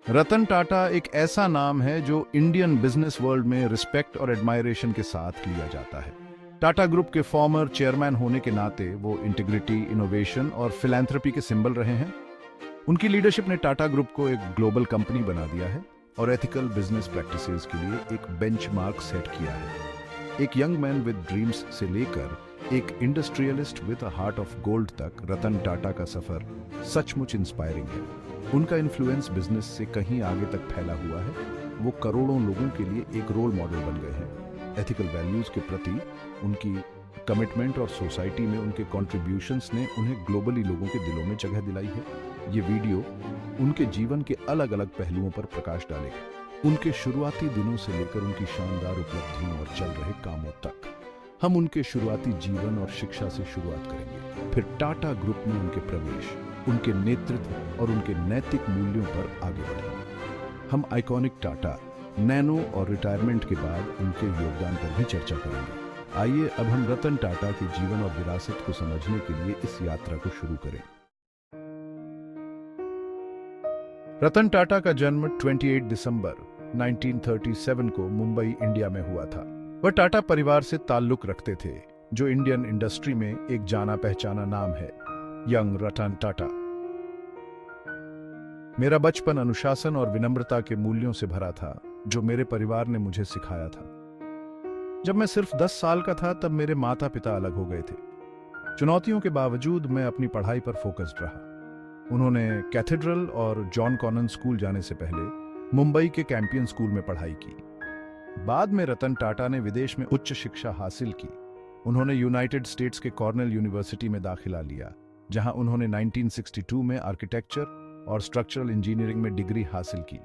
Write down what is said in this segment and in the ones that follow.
रतन टाटा एक ऐसा नाम है जो इंडियन बिजनेस वर्ल्ड में रिस्पेक्ट और एडमायरेशन के साथ लिया जाता है। टाटा ग्रुप के फॉर्मर चेयरमैन होने के नाते वो इंटीग्रिटी, इनोवेशन और फिलैंथ्रोपी के सिंबल रहे हैं। उनकी लीडरशिप ने टाटा ग्रुप को एक ग्लोबल कंपनी बना दिया है और एथिकल बिजनेस प्रैक्टिसेस के लिए एक बेंचमार्क सेट किया है। एक यंग मैन विद ड्रीम्स से लेकर एक industrialist with a heart of gold तक रतन टाटा का सफर सचमुच इंस्पायरिंग है। उनका इन्फ्लुएंस बिजनेस से कहीं आगे तक फैला हुआ है। वो करोड़ों लोगों के लिए एक रोल मॉडल बन गए हैं। एथिकल वैल्यूज के प्रति उनकी कमिटमेंट और सोसाइटी में उनके कॉन्ट्रीब्यूशंस ने उन्हें ग्लोबली लोगों के दिलों में जगह दिलाई है। ये वीडियो उनके जीवन के अलग अलग पहलुओं पर प्रकाश डालेगा, उनके शुरुआती दिनों से लेकर उनकी शानदार उपलब्धियों और चल रहे कामों तक। हम उनके शुरुआती जीवन और शिक्षा से शुरुआत करेंगे, फिर टाटा ग्रुप में उनके प्रवेश, उनके नेतृत्व और उनके नैतिक मूल्यों पर आगे बढ़ेंगे। हम आइकॉनिक टाटा, नैनो और रिटायरमेंट के बाद उनके योगदान पर भी चर्चा करेंगे। आइए अब हम रतन टाटा के जीवन और विरासत को समझने के लिए इस यात्रा को शुरू करें। रतन टाटा का जन्म 28 दिसंबर 1937 को मुंबई, इंडिया में हुआ था। वह टाटा परिवार से ताल्लुक रखते थे, जो इंडियन इंडस्ट्री में एक जाना पहचाना नाम है, यंग रतन टाटा। मेरा बचपन अनुशासन और विनम्रता के मूल्यों से भरा था, जो मेरे परिवार ने मुझे सिखाया था। जब मैं सिर्फ 10 साल का था, तब मेरे माता पिता अलग हो गए थे। चुनौतियों के बावजूद मैं अपनी पढ़ाई पर फोकस्ड रहा। उन्होंने कैथेड्रल और जॉन कॉनन स्कूल जाने से पहले मुंबई के कैंपियन स्कूल में पढ़ाई की। बाद में रतन टाटा ने विदेश में उच्च शिक्षा हासिल की। उन्होंने यूनाइटेड स्टेट्स के कॉर्नेल यूनिवर्सिटी में दाखिला लिया, जहां उन्होंने 1962 में आर्किटेक्चर और स्ट्रक्चरल इंजीनियरिंग में डिग्री हासिल की।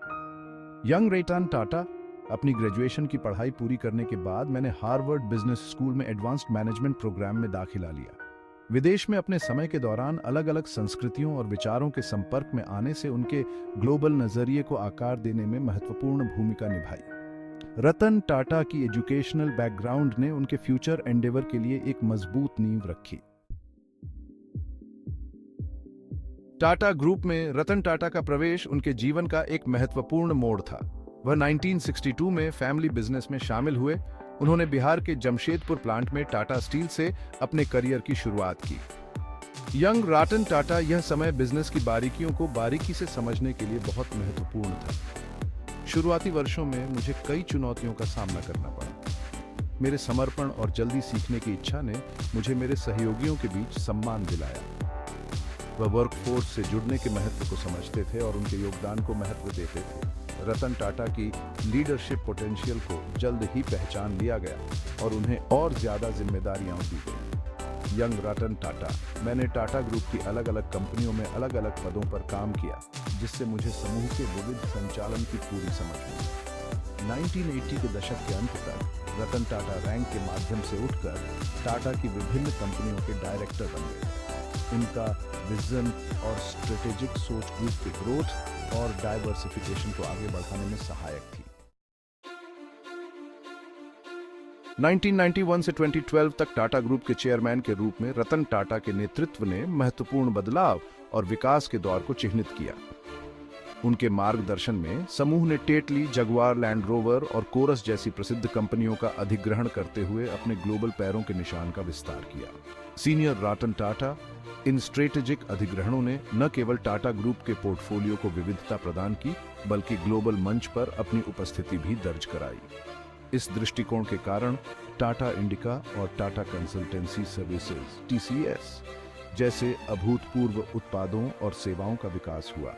यंग रतन टाटा अपनी ग्रेजुएशन की पढ़ाई पूरी करने के बाद मैंने हार्वर्ड बिजनेस स्कूल में एडवांस्ड मैनेजमेंट प्रोग्राम में दाखिला लिया। विदेश में अपने समय के दौरान अलग अलग संस्कृतियों और विचारों के संपर्क में आने से उनके ग्लोबल नजरिए को आकार देने में महत्वपूर्ण भूमिका निभाई। रतन टाटा की एजुकेशनल बैकग्राउंड ने उनके फ्यूचर एंडेवर के लिए एक मजबूत नींव रखी। टाटा ग्रुप में रतन टाटा का प्रवेश उनके जीवन का एक महत्वपूर्ण मोड़ था। वह 1962 में फैमिली बिजनेस में शामिल हुए। उन्होंने बिहार के जमशेदपुर प्लांट में टाटा स्टील से अपने करियर की शुरुआत की। यंग रतन टाटा यह समय बिजनेस की बारीकियों को बारीकी से समझने के लिए बहुत महत्वपूर्ण था। शुरुआती वर्षों में मुझे कई चुनौतियों का सामना करना पड़ा। मेरे समर्पण और जल्दी सीखने की इच्छा ने मुझे मेरे सहयोगियों के बीच सम्मान दिलाया। वह वर्कफोर्स से जुड़ने के महत्व को समझते थे और उनके योगदान को महत्व देते थे। रतन टाटा की लीडरशिप पोटेंशियल को जल्द ही पहचान लिया गया और उन्हें और ज्यादा जिम्मेदारियां दी गई। यंग रतन टाटा, मैंने टाटा ग्रुप की अलग अलग कंपनियों में अलग अलग पदों पर काम किया, जिससे मुझे समूह के विविध संचालन की पूरी समझ मिली। 1980 के दशक के अंत तक रतन टाटा रैंक के माध्यम से उठकर टाटा की विभिन्न कंपनियों के डायरेक्टर बन गए। उनका विजन और स्ट्रेटेजिक सोच ग्रुप के ग्रोथ और डाइवर्सिफिकेशन को आगे बढ़ाने में सहायक थी। 1991 से 2012 तक टाटा ग्रुप के चेयरमैन के रूप में रतन टाटा के नेतृत्व ने महत्वपूर्ण बदलाव और विकास के दौर को चिह्नित किया। उनके मार्गदर्शन में समूह ने टेटली, जगुआर लैंड रोवर और कोरस जैसी प्रसिद्ध कंपनियों का अधिग्रहण करते हुए अपने ग्लोबल पैरों के निशान का विस्तार किया। सीनियर रतन टाटा इन स्ट्रेटेजिक अधिग्रहणों ने न केवल टाटा ग्रुप के पोर्टफोलियो को विविधता प्रदान की, बल्कि ग्लोबल मंच पर अपनी उपस्थिति भी दर्ज कराई। इस दृष्टिकोण के कारण टाटा इंडिका और टाटा कंसल्टेंसी सर्विसेज (TCS) जैसे अभूतपूर्व उत्पादों और सेवाओं का विकास हुआ।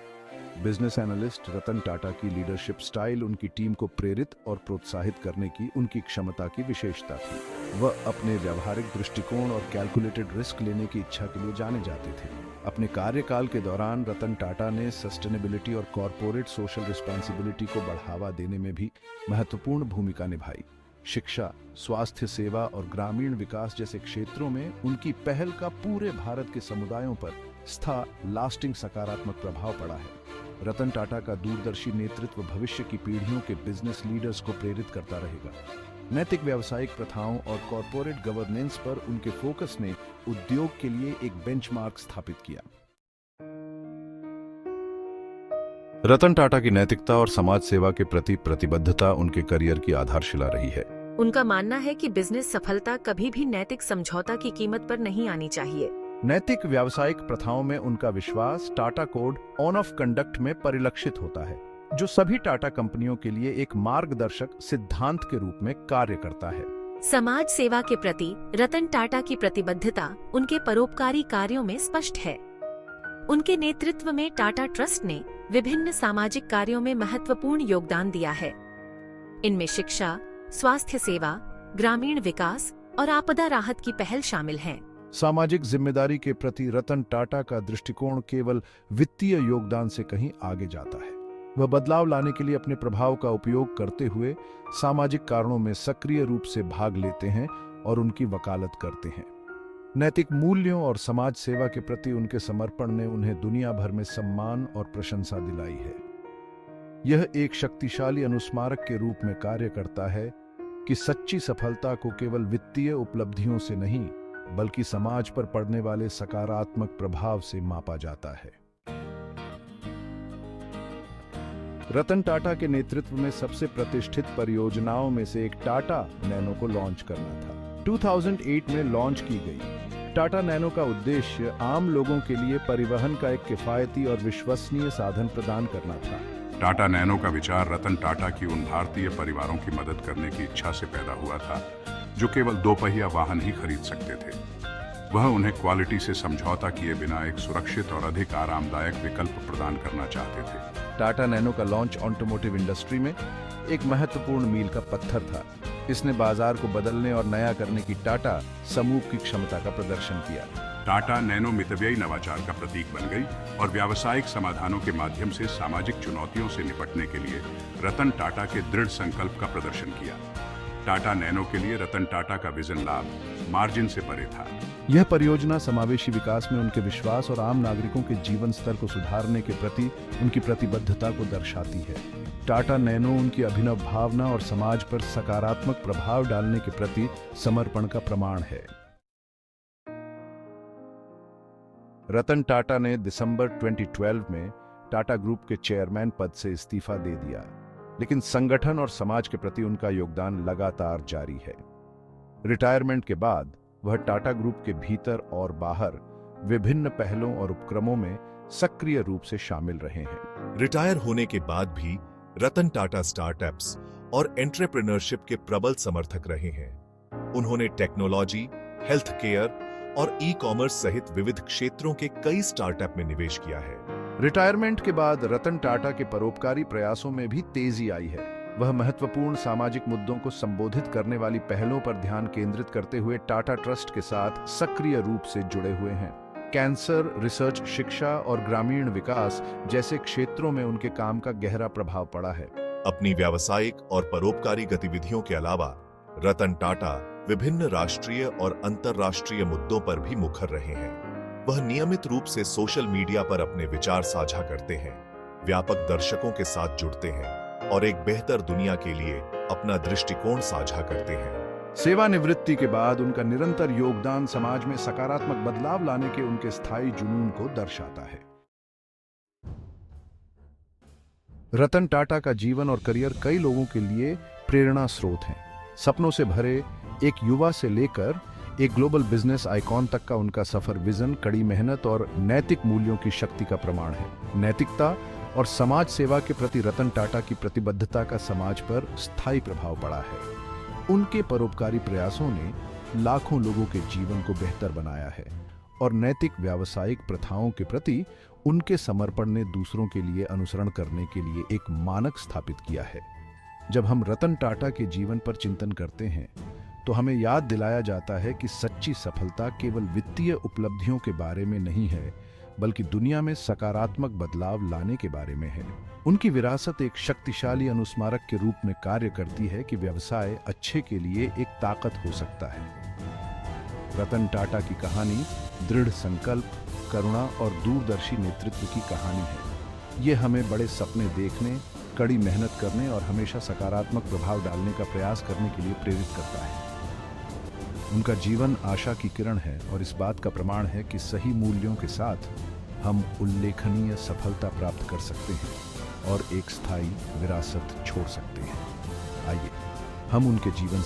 बिजनेस एनालिस्ट रतन टाटा की लीडरशिप स्टाइल उनकी टीम को प्रेरित और प्रोत्साहित करने की उनकी क्षमता की विशेषता थी। वह अपने व्यावहारिक दृष्टिकोण और कैलकुलेटेड रिस्क लेने की इच्छा के लिए जाने जाते थे। अपने कार्यकाल के दौरान रतन टाटा ने सस्टेनेबिलिटी और कॉरपोरेट सोशल रिस्पॉन्सिबिलिटी को बढ़ावा देने में भी महत्वपूर्ण भूमिका निभाई। शिक्षा, स्वास्थ्य सेवा और ग्रामीण विकास जैसे क्षेत्रों में उनकी पहल का पूरे भारत के समुदायों पर लास्टिंग सकारात्मक प्रभाव पड़ा है। रतन टाटा का दूरदर्शी नेतृत्व भविष्य की पीढ़ियों के बिजनेस लीडर्स को प्रेरित करता रहेगा। नैतिक व्यावसायिक प्रथाओं और कॉरपोरेट गवर्नेंस पर उनके फोकस ने उद्योग के लिए एक बेंचमार्क स्थापित किया। रतन टाटा की नैतिकता और समाज सेवा के प्रति प्रतिबद्धता उनके करियर की आधारशिला रही है। उनका मानना है कि बिजनेस सफलता कभी भी नैतिक समझौता की कीमत पर नहीं आनी चाहिए। नैतिक व्यावसायिक प्रथाओं में उनका विश्वास Tata code on off conduct में परिलक्षित होता है, जो सभी टाटा कंपनियों के लिए एक मार्गदर्शक सिद्धांत के रूप में कार्य करता है। समाज सेवा के प्रति रतन टाटा की प्रतिबद्धता उनके परोपकारी कार्यों में स्पष्ट है। उनके नेतृत्व में टाटा ट्रस्ट ने विभिन्न सामाजिक कार्यों में महत्वपूर्ण योगदान दिया है। इनमें शिक्षा, स्वास्थ्य सेवा, ग्रामीण विकास और आपदा राहत की पहल शामिल हैं। सामाजिक जिम्मेदारी के प्रति रतन टाटा का दृष्टिकोण केवल वित्तीय योगदान से कहीं आगे जाता है। वह बदलाव लाने के लिए अपने प्रभाव का उपयोग करते हुए सामाजिक कारणों में सक्रिय रूप से भाग लेते हैं और उनकी वकालत करते हैं। नैतिक मूल्यों और समाज सेवा के प्रति उनके समर्पण ने उन्हें दुनिया भर में सम्मान और प्रशंसा दिलाई है। यह एक शक्तिशाली अनुस्मारक के रूप में कार्य करता है कि सच्ची सफलता को केवल वित्तीय उपलब्धियों से नहीं, बल्कि समाज पर पड़ने वाले सकारात्मक प्रभाव से मापा जाता है। रतन टाटा के नेतृत्व में सबसे प्रतिष्ठित परियोजनाओं में से एक टाटा नैनो को लॉन्च करना था। 2008 में लॉन्च की गई टाटा नैनो का उद्देश्य आम लोगों के लिए परिवहन का एक किफायती और विश्वसनीय साधन प्रदान करना था। टाटा नैनो का विचार रतन टाटा की उन भारतीय परिवारों की मदद करने की इच्छा से पैदा हुआ था जो केवल दोपहिया वाहन ही खरीद सकते थे। वह उन्हें क्वालिटी से समझौता किए बिना एक सुरक्षित और अधिक आरामदायक विकल्प प्रदान करना चाहते थे। टाटा नैनो का लॉन्च ऑटोमोटिव इंडस्ट्री में एक महत्वपूर्ण मील का पत्थर था। इसने बाजार को बदलने और नया करने की टाटा समूह की क्षमता का प्रदर्शन किया। टाटा नैनो मितव्ययी नवाचार का प्रतीक बन गई और व्यावसायिक समाधानों के माध्यम से सामाजिक चुनौतियों से निपटने के लिए रतन टाटा के दृढ़ संकल्प का प्रदर्शन किया। टाटा नैनो के लिए रतन टाटा का विजन लाभ मार्जिन से परे था। यह परियोजना समावेशी विकास में उनके विश्वास और आम नागरिकों के जीवन स्तर को सुधारने के प्रति उनकी प्रतिबद्धता को दर्शाती है। टाटा नैनो उनकी अभिनव भावना और समाज पर सकारात्मक प्रभाव डालने के प्रति समर्पण का प्रमाण है। रतन टाटा ने दिसंबर 2012 में टाटा ग्रुप के चेयरमैन पद से इस्तीफा दे दिया, लेकिन संगठन और समाज के प्रति उनका योगदान लगातार जारी है। रिटायरमेंट के बाद वह टाटा ग्रुप के भीतर और बाहर विभिन्न पहलों और उपक्रमों में सक्रिय रूप से शामिल रहे हैं। रिटायर होने के बाद भी रतन टाटा स्टार्टअप्स और एंटरप्रेन्योरशिप के प्रबल समर्थक रहे हैं। उन्होंने टेक्नोलॉजी, हेल्थ केयर और ई-कॉमर्स सहित विविध क्षेत्रों के कई स्टार्टअप में निवेश किया है। रिटायरमेंट के बाद रतन टाटा के परोपकारी प्रयासों में भी तेजी आई है। वह महत्वपूर्ण सामाजिक मुद्दों को संबोधित करने वाली पहलों पर ध्यान केंद्रित करते हुए टाटा ट्रस्ट के साथ सक्रिय रूप से जुड़े हुए हैं। कैंसर रिसर्च, शिक्षा और ग्रामीण विकास जैसे क्षेत्रों में उनके काम का गहरा प्रभाव पड़ा है। अपनी व्यावसायिक और परोपकारी गतिविधियों के अलावा रतन टाटा विभिन्न राष्ट्रीय और अंतर्राष्ट्रीय मुद्दों पर भी मुखर रहे हैं। वह नियमित रूप से सोशल मीडिया पर अपने विचार साझा करते हैं, व्यापक दर्शकों के साथ जुड़ते हैं और एक बेहतर दुनिया के लिए अपना दृष्टिकोण साझा करते हैं। सेवानिवृत्ति के बाद उनका निरंतर योगदान समाज में सकारात्मक बदलाव लाने के उनके स्थायी जुनून को दर्शाता है। रतन टाटा का जीवन और करियर कई लोगों के लिए प्रेरणा स्रोत हैं। सपनों से भरे एक युवा से लेकर एक ग्लोबल बिजनेस आइकॉन तक का उनका सफर विजन, कड़ी मेहनत और नैतिक मूल्यों की शक्ति का प्रमाण है। नैतिकता और समाज सेवा के प्रति रतन टाटा की प्रतिबद्धता का समाज पर स्थायी प्रभाव पड़ा है। उनके परोपकारी प्रयासों ने लाखों लोगों के जीवन को बेहतर बनाया है और नैतिक व्यावसायिक प्रथाओं के प्रति उनके समर्पण ने दूसरों के लिए अनुसरण करने के लिए एक मानक स्थापित किया है। जब हम रतन टाटा के जीवन पर चिंतन करते हैं तो हमें याद दिलाया जाता है कि सच्ची सफलता केवल वित्तीय उपलब्धियों के बारे में नहीं है, बल्कि दुनिया में सकारात्मक बदलाव लाने के बारे में है। उनकी विरासत एक शक्तिशाली अनुस्मारक के रूप में कार्य करती है कि व्यवसाय अच्छे के लिए एक ताकत हो सकता है। रतन टाटा की कहानी दृढ़ संकल्प, करुणा और दूरदर्शी नेतृत्व की कहानी है। ये हमें बड़े सपने देखने, कड़ी मेहनत करने और हमेशा सकारात्मक प्रभाव डालने का प्रयास करने के लिए प्रेरित करता है। उनका जीवन आशा की किरण है और इस बात का प्रमाण है कि सही मूल्यों के साथ हम उल्लेखनीय सफलता प्राप्त कर सकते हैं। और एक स्थायी विरासत छोड़ सकते हैं। आइए हम उनके जीवन